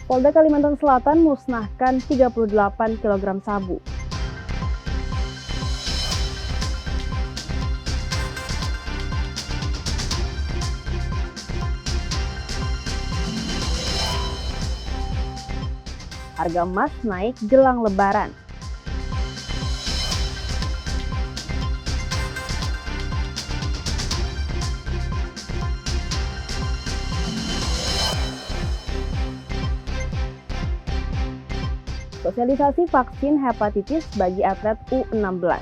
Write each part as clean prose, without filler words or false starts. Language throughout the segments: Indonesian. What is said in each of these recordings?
Polda Kalimantan Selatan musnahkan 38 kg sabu. Harga emas naik jelang Lebaran. Sosialisasi vaksin hepatitis bagi atlet U16.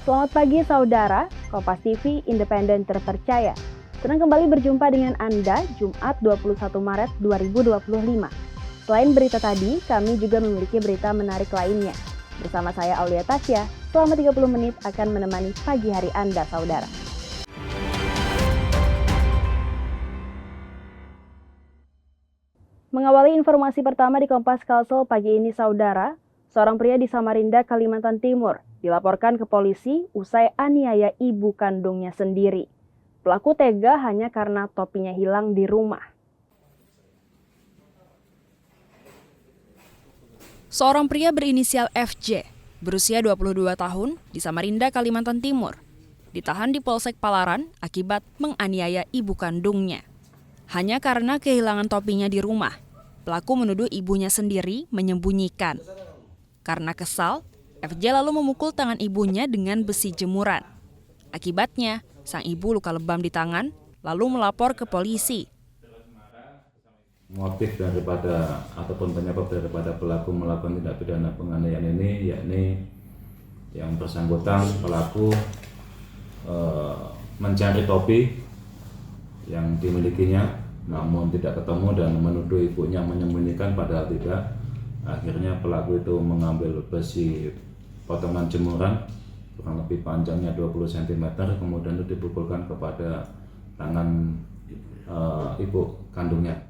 Selamat pagi saudara, Kompas TV independen terpercaya. Senang kembali berjumpa dengan Anda Jumat 21 Maret 2025. Selain berita tadi, kami juga memiliki berita menarik lainnya. Bersama saya Aulia Tasya, selama 30 menit akan menemani pagi hari Anda saudara. Mengawali informasi pertama di Kompas Kalsel pagi ini saudara, seorang pria di Samarinda, Kalimantan Timur dilaporkan ke polisi usai aniaya ibu kandungnya sendiri. Pelaku tega hanya karena topinya hilang di rumah. Seorang pria berinisial FJ, berusia 22 tahun, di Samarinda, Kalimantan Timur, ditahan di Polsek Palaran akibat menganiaya ibu kandungnya. Hanya karena kehilangan topinya di rumah, pelaku menuduh ibunya sendiri menyembunyikan. Karena kesal, FJ lalu memukul tangan ibunya dengan besi jemuran. Akibatnya, sang ibu luka lebam di tangan, lalu melapor ke polisi. Motif daripada ataupun penyebab daripada pelaku melakukan tindak pidana penganiayaan ini, yakni yang bersangkutan pelaku mencari topi yang dimilikinya, namun tidak ketemu dan menuduh ibunya menyembunyikan padahal tidak. Akhirnya pelaku itu mengambil besi potongan jemuran kurang lebih panjangnya 20 cm, kemudian itu dipukulkan kepada tangan ibu kandungnya.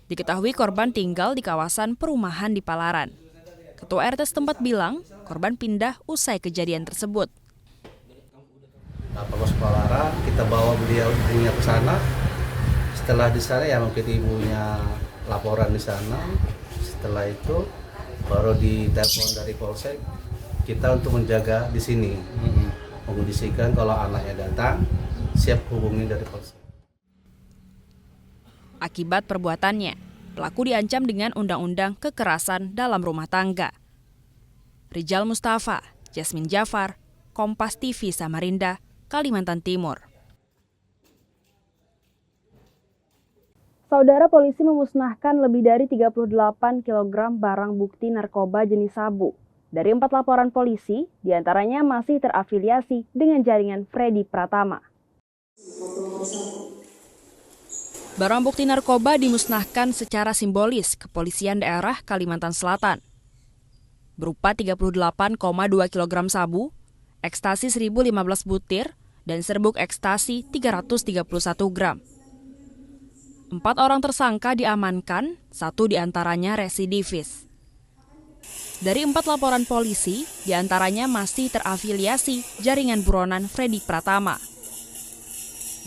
Diketahui korban tinggal di kawasan perumahan di Palaran. Ketua RT setempat bilang korban pindah usai kejadian tersebut. Polres Palaran, kita bawa ibunya ke sana. Setelah di sana ya mungkin ibunya laporan di sana. Setelah itu baru ditelepon dari polsek kita untuk menjaga di sini, mengondisikan kalau anaknya datang siap hubungi dari polsek. Akibat perbuatannya, pelaku diancam dengan undang-undang kekerasan dalam rumah tangga. Rijal Mustafa, Jasmine Jafar, Kompas TV Samarinda, Kalimantan Timur. Saudara, polisi memusnahkan lebih dari 38 kg barang bukti narkoba jenis sabu. Dari 4 laporan polisi, diantaranya masih terafiliasi dengan jaringan Freddy Pratama. Barang bukti narkoba dimusnahkan secara simbolis Kepolisian Daerah Kalimantan Selatan. Berupa 38,2 kg sabu, ekstasi 1.015 butir, dan serbuk ekstasi 331 gram. 4 orang tersangka diamankan, 1 diantaranya residivis. Dari 4 laporan polisi, diantaranya masih terafiliasi jaringan buronan Freddy Pratama,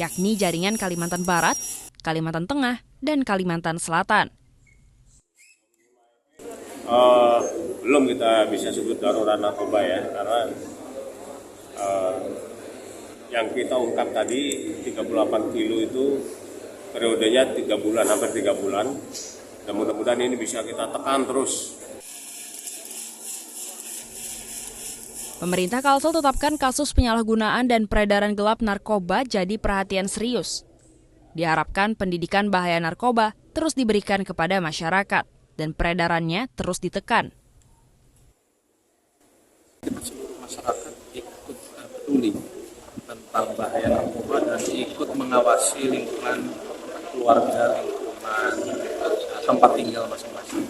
yakni jaringan Kalimantan Barat, Kalimantan Tengah, dan Kalimantan Selatan. Belum kita bisa sebut darurat narkoba ya, karena yang kita ungkap tadi 38 kilo itu periodenya 3 bulan, hampir 3 bulan, dan mudah-mudahan ini bisa kita tekan terus. Pemerintah Kalsel tetapkan kasus penyalahgunaan dan peredaran gelap narkoba jadi perhatian serius. Diharapkan pendidikan bahaya narkoba terus diberikan kepada masyarakat dan peredarannya terus ditekan. Masyarakat ikut peduli tentang bahaya narkoba dan ikut mengawasi lingkungan keluarga, lingkungan tempat tinggal masing-masing.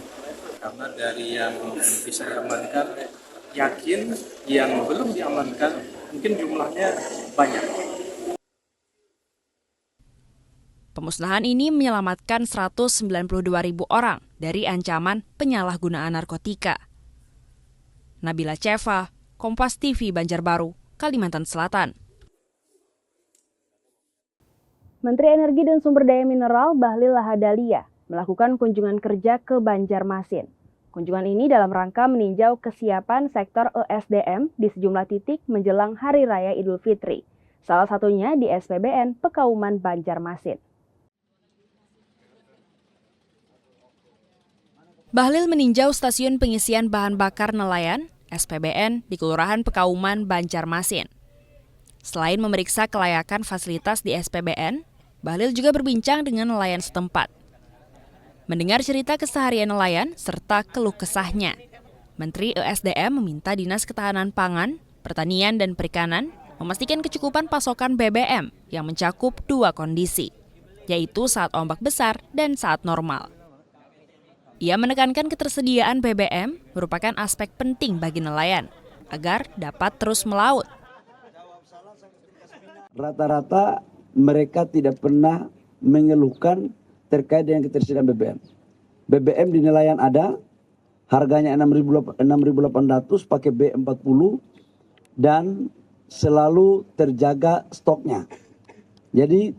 Karena dari yang bisa diamankan, yakin yang belum diamankan mungkin jumlahnya banyak. Pemusnahan ini menyelamatkan 192.000 orang dari ancaman penyalahgunaan narkotika. Nabila Ceva, Kompas TV Banjarbaru, Kalimantan Selatan. Menteri Energi dan Sumber Daya Mineral Bahlil Lahadalia melakukan kunjungan kerja ke Banjarmasin. Kunjungan ini dalam rangka meninjau kesiapan sektor ESDM di sejumlah titik menjelang Hari Raya Idul Fitri. Salah satunya di SPBN Pekauman Banjarmasin. Bahlil meninjau stasiun pengisian bahan bakar nelayan SPBN di Kelurahan Pekauman Banjarmasin. Selain memeriksa kelayakan fasilitas di SPBN, Bahlil juga berbincang dengan nelayan setempat. Mendengar cerita keseharian nelayan serta keluh kesahnya, Menteri ESDM meminta Dinas Ketahanan Pangan, Pertanian dan Perikanan memastikan kecukupan pasokan BBM yang mencakup dua kondisi, yaitu saat ombak besar dan saat normal. Ia menekankan ketersediaan BBM merupakan aspek penting bagi nelayan agar dapat terus melaut. Rata-rata mereka tidak pernah mengeluhkan terkait dengan ketersediaan BBM. BBM di nelayan ada, harganya 6.800 pakai B40 dan selalu terjaga stoknya. Jadi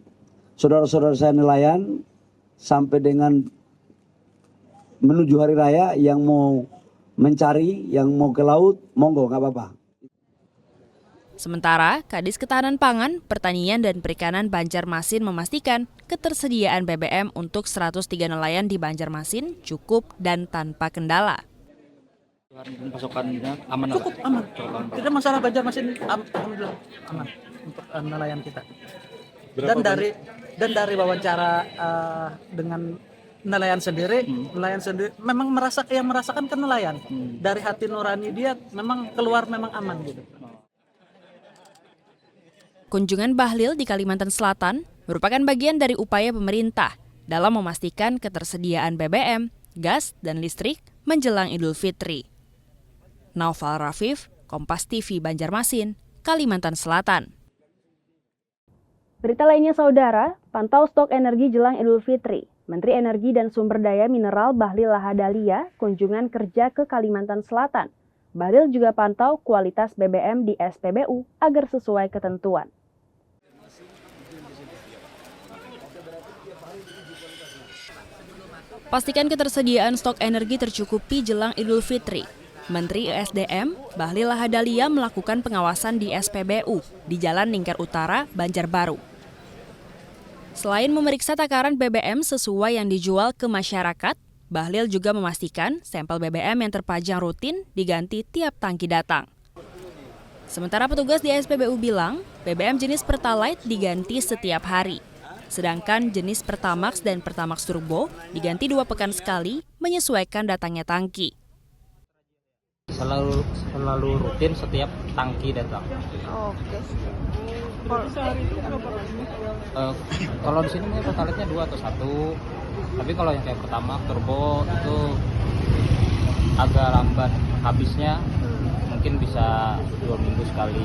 saudara-saudara saya nelayan sampai dengan menuju hari raya yang mau mencari, yang mau ke laut, monggo nggak apa-apa. Sementara, Kadis Ketahanan Pangan, Pertanian dan Perikanan Banjarmasin memastikan ketersediaan BBM untuk 103 nelayan di Banjarmasin cukup dan tanpa kendala. Pasokannya aman. Cukup aman. Tidak masalah Banjarmasin, alhamdulillah aman untuk nelayan kita. Dan dari wawancara dengan nelayan sendiri memang merasakan ke nelayan. Dari hati nurani dia memang keluar memang aman gitu. Kunjungan Bahlil di Kalimantan Selatan merupakan bagian dari upaya pemerintah dalam memastikan ketersediaan BBM, gas, dan listrik menjelang Idul Fitri. Naufal Rafif, Kompas TV Banjarmasin, Kalimantan Selatan. Berita lainnya saudara, pantau stok energi jelang Idul Fitri. Menteri Energi dan Sumber Daya Mineral Bahlil Lahadalia kunjungan kerja ke Kalimantan Selatan. Bahlil juga pantau kualitas BBM di SPBU agar sesuai ketentuan. Pastikan ketersediaan stok energi tercukupi jelang Idul Fitri. Menteri ESDM Bahlil Lahadalia melakukan pengawasan di SPBU di Jalan Ningker Utara, Banjarbaru. Selain memeriksa takaran BBM sesuai yang dijual ke masyarakat, Bahlil juga memastikan sampel BBM yang terpajang rutin diganti tiap tangki datang. Sementara petugas di SPBU bilang, BBM jenis Pertalite diganti setiap hari. Sedangkan jenis Pertamax dan Pertamax Turbo diganti 2 pekan sekali menyesuaikan datangnya tangki. Selalu rutin setiap tangki datang. Oke. Kalau di sini mungkin Pertalite-nya 2 atau 1. Tapi kalau yang kayak Pertamax Turbo itu agak lambat habisnya, mungkin bisa 2 minggu sekali.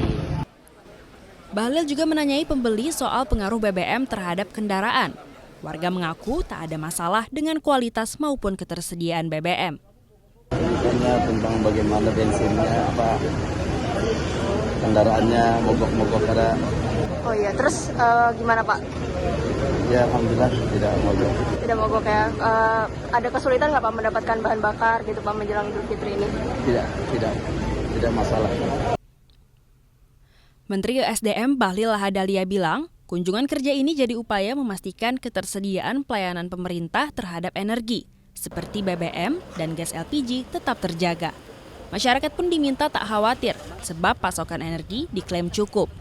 Bahlil juga menanyai pembeli soal pengaruh BBM terhadap kendaraan. Warga mengaku tak ada masalah dengan kualitas maupun ketersediaan BBM. Hanya tentang bagaimana bensinnya, kendaraannya mogok-mogok ada. Oh iya, terus gimana Pak? Ya alhamdulillah tidak mogok. Tidak mogok ya? Ada kesulitan nggak Pak mendapatkan bahan bakar gitu Pak menjelang Idul Fitri ini? Tidak masalah. Menteri ESDM Bahlil Lahadalia bilang, kunjungan kerja ini jadi upaya memastikan ketersediaan pelayanan pemerintah terhadap energi, seperti BBM dan gas LPG tetap terjaga. Masyarakat pun diminta tak khawatir, sebab pasokan energi diklaim cukup.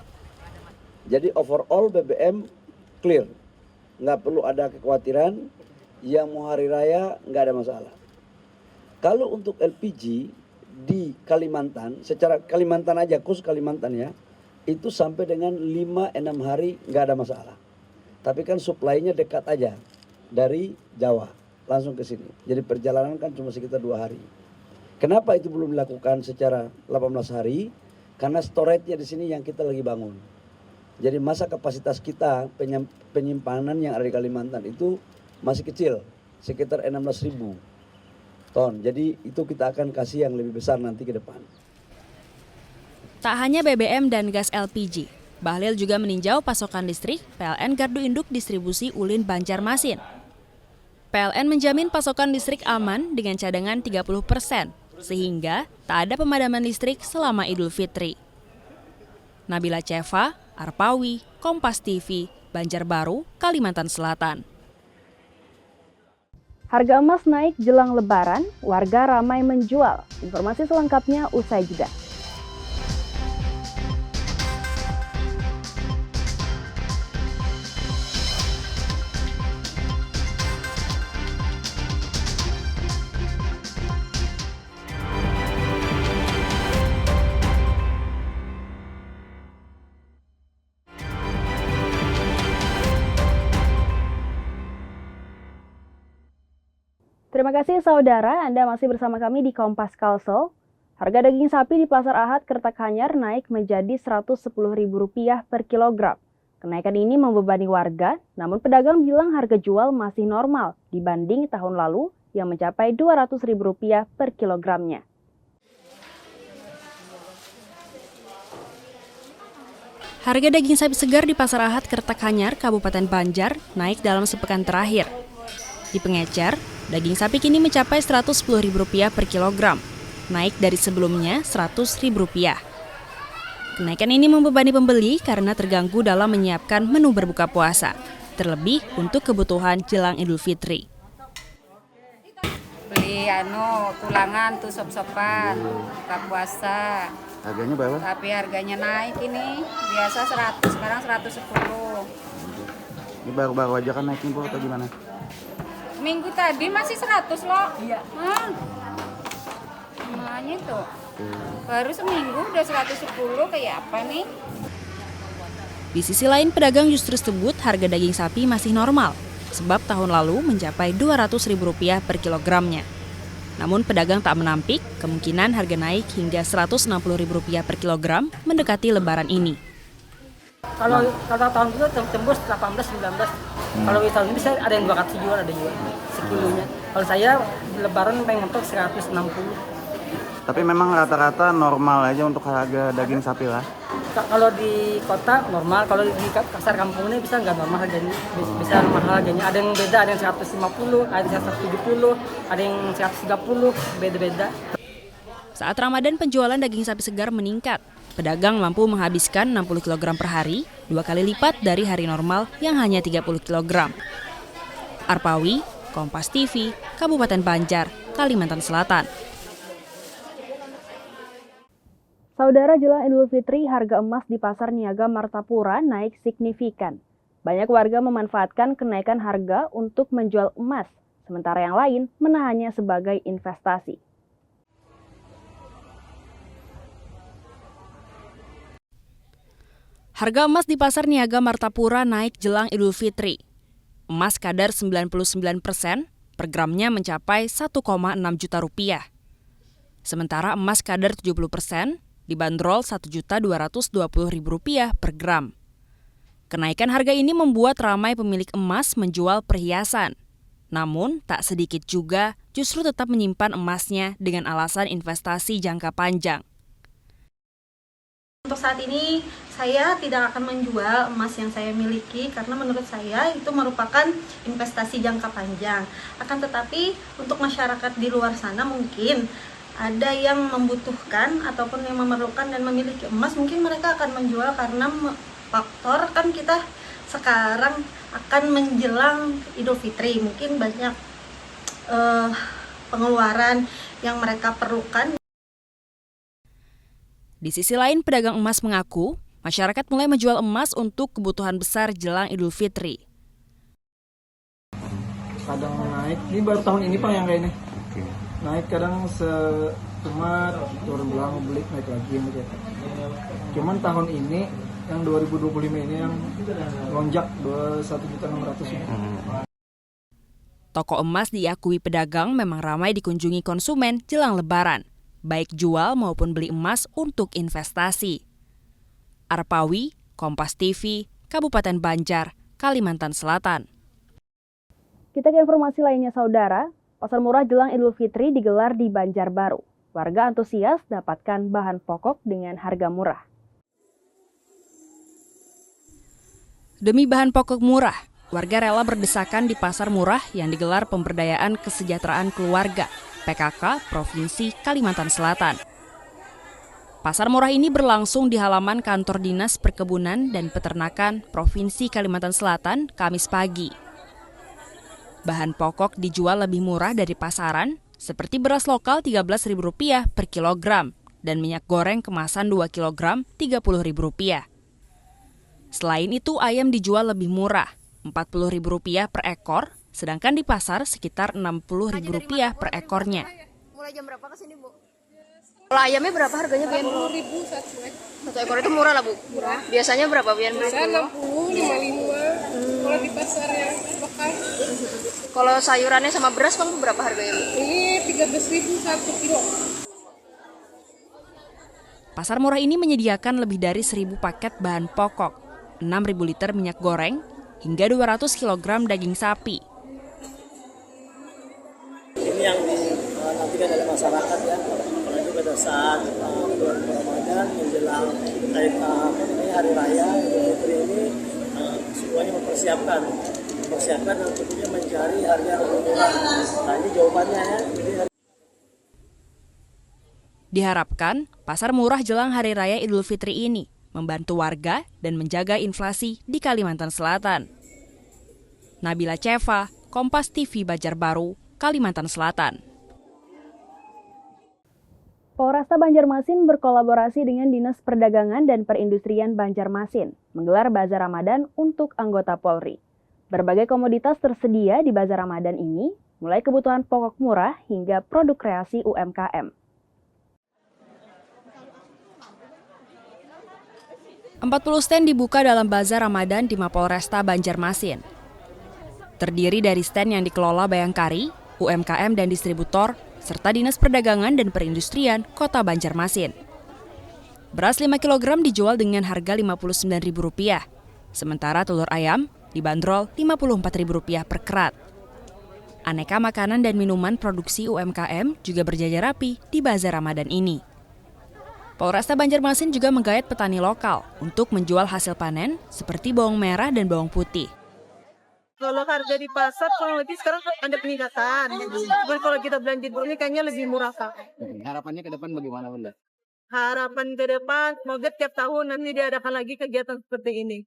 Jadi overall BBM clear, nggak perlu ada kekhawatiran, yang mau hari raya nggak ada masalah. Kalau untuk LPG di Kalimantan, secara Kalimantan aja, khusus Kalimantan ya, itu sampai dengan 5-6 hari nggak ada masalah. Tapi kan supply-nya dekat aja dari Jawa langsung ke sini. Jadi perjalanan kan cuma sekitar 2 hari. Kenapa itu belum dilakukan secara 18 hari? Karena storage-nya di sini yang kita lagi bangun. Jadi masa kapasitas kita penyimpanan yang ada di Kalimantan itu masih kecil, sekitar 16.000 ton. Jadi itu kita akan kasih yang lebih besar nanti ke depan. Tak hanya BBM dan gas LPG, Bahlil juga meninjau pasokan listrik PLN Gardu Induk Distribusi Ulin Banjarmasin. PLN menjamin pasokan listrik aman dengan cadangan 30%, sehingga tak ada pemadaman listrik selama Idul Fitri. Nabila Ceva, Arpawi, Kompas TV, Banjarbaru, Kalimantan Selatan. Harga emas naik jelang Lebaran, warga ramai menjual. Informasi selengkapnya usai jeda. Terima kasih saudara, Anda masih bersama kami di Kompas Kalsel. Harga daging sapi di Pasar Ahad Kertakanyar naik menjadi Rp110.000 per kilogram. Kenaikan ini membebani warga, namun pedagang bilang harga jual masih normal dibanding tahun lalu yang mencapai Rp200.000 per kilogramnya. Harga daging sapi segar di Pasar Ahad Kertakanyar, Kabupaten Banjar, naik dalam sepekan terakhir. Di pengecer, daging sapi kini mencapai Rp110.000 per kilogram, naik dari sebelumnya Rp100.000. Kenaikan ini membebani pembeli karena terganggu dalam menyiapkan menu berbuka puasa, terlebih untuk kebutuhan jelang Idul Fitri. Beli tulangan tuh sop-sopan, buka puasa. Harganya berapa? Tapi harganya naik ini, biasa 100, sekarang 110. Ini baru-baru aja kan naiknya Bu atau gimana? Minggu tadi masih 100 loh. Iya. Makanya tuh. Baru seminggu udah 110, kayak apa nih? Di sisi lain, pedagang justru sebut harga daging sapi masih normal, sebab tahun lalu mencapai Rp200.000 per kilogramnya. Namun pedagang tak menampik kemungkinan harga naik hingga Rp160.000 per kilogram mendekati Lebaran ini. Kalau tahun itu tembus 18-19. Kalau tahun ini bisa ada yang 200 jual, ada juga sekilonya. Kalau saya Lebaran pengen mentok 160. Tapi memang rata-rata normal aja untuk harga daging sapi lah. Kalau di kota normal, kalau di pasar kampung ini bisa nggak normal harganya, bisa mahal harganya. Ada yang beda, ada yang 150, ada yang 170, ada yang 130, beda-beda. Saat Ramadan, penjualan daging sapi segar meningkat. Pedagang mampu menghabiskan 60 kg per hari, 2 kali lipat dari hari normal yang hanya 30 kg. Arpawi, Kompas TV, Kabupaten Banjar, Kalimantan Selatan. Saudara, jelang Idul Fitri, harga emas di Pasar Niaga Martapura naik signifikan. Banyak warga memanfaatkan kenaikan harga untuk menjual emas, sementara yang lain menahannya sebagai investasi. Harga emas di Pasar Niaga Martapura naik jelang Idul Fitri. Emas kadar 99% per gramnya mencapai Rp1,6 juta. Sementara emas kadar 70% dibanderol Rp1.220.000 per gram. Kenaikan harga ini membuat ramai pemilik emas menjual perhiasan. Namun, tak sedikit juga justru tetap menyimpan emasnya dengan alasan investasi jangka panjang. Untuk saat ini, saya tidak akan menjual emas yang saya miliki karena menurut saya itu merupakan investasi jangka panjang. Akan tetapi, untuk masyarakat di luar sana mungkin ada yang membutuhkan ataupun yang memerlukan dan memiliki emas, mungkin mereka akan menjual karena faktor kan kita sekarang akan menjelang Idul Fitri. Mungkin banyak pengeluaran yang mereka perlukan. Di sisi lain, pedagang emas mengaku masyarakat mulai menjual emas untuk kebutuhan besar jelang Idul Fitri. Kadang naik, ini baru tahun ini Pak yang kayak ini. Naik kadang cuma turun belang beli naik lagi gitu. Cuman tahun ini yang 2025 ini yang lonjak 21.600.000. Toko emas diakui pedagang memang ramai dikunjungi konsumen jelang Lebaran, baik jual maupun beli emas untuk investasi. Arpawi, Kompas TV, Kabupaten Banjar, Kalimantan Selatan. Kita ke informasi lainnya, Saudara. Pasar murah jelang Idul Fitri digelar di Banjarbaru. Warga antusias dapatkan bahan pokok dengan harga murah. Demi bahan pokok murah, warga rela berdesakan di pasar murah yang digelar Pemberdayaan Kesejahteraan Keluarga PKK Provinsi Kalimantan Selatan. Pasar murah ini berlangsung di halaman kantor Dinas Perkebunan dan Peternakan Provinsi Kalimantan Selatan Kamis pagi. Bahan pokok dijual lebih murah dari pasaran, seperti beras lokal Rp13.000 per kilogram dan minyak goreng kemasan 2 kilogram Rp30.000. Selain itu, ayam dijual lebih murah, Rp40.000 per ekor, sedangkan di pasar sekitar Rp60.000 per ekornya. Mulai jam berapa ke sini, Bu? Kalau ayamnya berapa harganya, Bian? 10.000 satu ekor itu murah lah, Bu? Murah. Biasanya berapa, Bian? Biasanya 60, 55. Kalau di pasar ya lokal. Kalau sayurannya sama beras, Bang, berapa harganya, Bu? Ini 13.000 1 kilo. Pasar murah ini menyediakan lebih dari 1.000 paket bahan pokok, 6.000 liter minyak goreng, hingga 200 kg daging sapi. Ini yang dinantikan oleh masyarakat ya, apalagi pada saat bulan Ramadan menjelang hari raya Idul Fitri ini, semuanya mempersiapkan dan tentunya mencari harga yang lebih murah. Nah, ini jawabannya ya. Diharapkan pasar murah jelang hari raya Idul Fitri ini membantu warga dan menjaga inflasi di Kalimantan Selatan. Nabila Ceva, Kompas TV Banjarbaru, Kalimantan Selatan. Polresta Banjarmasin berkolaborasi dengan Dinas Perdagangan dan Perindustrian Banjarmasin menggelar Bazar Ramadan untuk anggota Polri. Berbagai komoditas tersedia di Bazar Ramadan ini, mulai kebutuhan pokok murah hingga produk kreasi UMKM. 40 stand dibuka dalam Bazar Ramadan di Mapolresta Banjarmasin. Terdiri dari stand yang dikelola Bayangkari, UMKM dan distributor, serta Dinas Perdagangan dan Perindustrian Kota Banjarmasin. Beras 5 kg dijual dengan harga Rp59.000, sementara telur ayam dibanderol Rp54.000 per kerat. Aneka makanan dan minuman produksi UMKM juga berjajar rapi di Bazar Ramadan ini. Polresta Banjarmasin juga menggayat petani lokal untuk menjual hasil panen seperti bawang merah dan bawang putih. Kalau harga di pasar kurang lebih sekarang ada peningkatan. Cuma kalau kita belanja di sini kayaknya lebih murah, Kak. Harapannya ke depan bagaimana, Bunda? Harapan ke depan, semoga tiap tahun nanti diadakan lagi kegiatan seperti ini.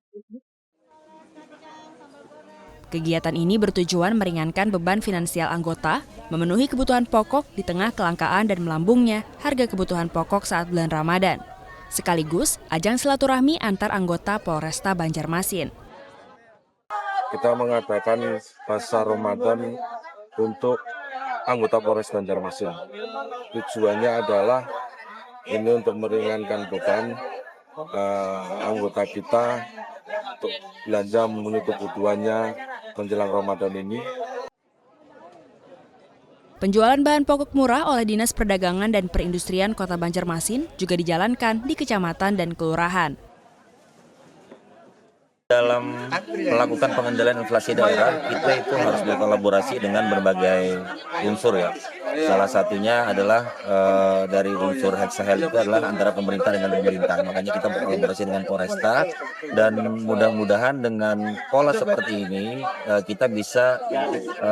Kegiatan ini bertujuan meringankan beban finansial anggota, memenuhi kebutuhan pokok di tengah kelangkaan dan melambungnya harga kebutuhan pokok saat bulan Ramadan. Sekaligus ajang silaturahmi antar anggota Polresta Banjarmasin. Kita mengadakan pasar Ramadan untuk anggota Polres Banjarmasin. Tujuannya adalah ini untuk meringankan beban anggota kita untuk belanja memenuhi kebutuhannya menjelang Ramadan ini. Penjualan bahan pokok murah oleh Dinas Perdagangan dan Perindustrian Kota Banjarmasin juga dijalankan di kecamatan dan kelurahan. Dalam melakukan pengendalian inflasi daerah, kita itu harus berkolaborasi dengan berbagai unsur ya. Salah satunya adalah dari unsur Hexahel itu adalah antara pemerintah dengan pemerintah. Makanya kita berkolaborasi dengan Polresta dan mudah-mudahan dengan pola seperti ini kita bisa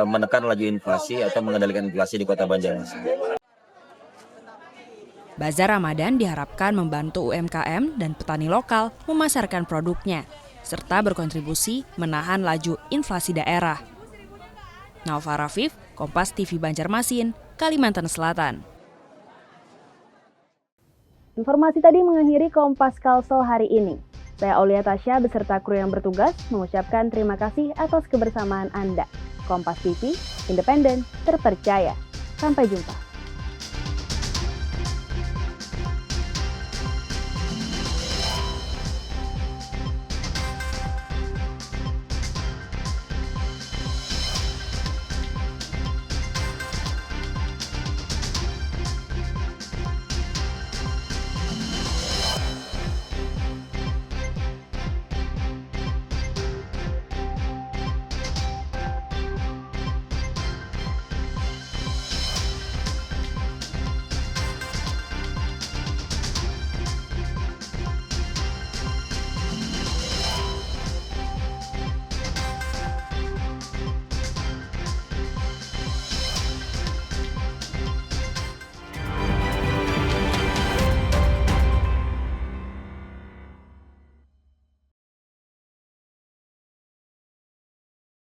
menekan laju inflasi atau mengendalikan inflasi di Kota Banjarmasin. Bazar Ramadan diharapkan membantu UMKM dan petani lokal memasarkan produknya, serta berkontribusi menahan laju inflasi daerah. Naufal Rafif, Kompas TV Banjarmasin, Kalimantan Selatan. Informasi tadi mengakhiri Kompas Kalsel hari ini. Saya Aulia Tasya beserta kru yang bertugas mengucapkan terima kasih atas kebersamaan Anda. Kompas TV, independen, terpercaya. Sampai jumpa.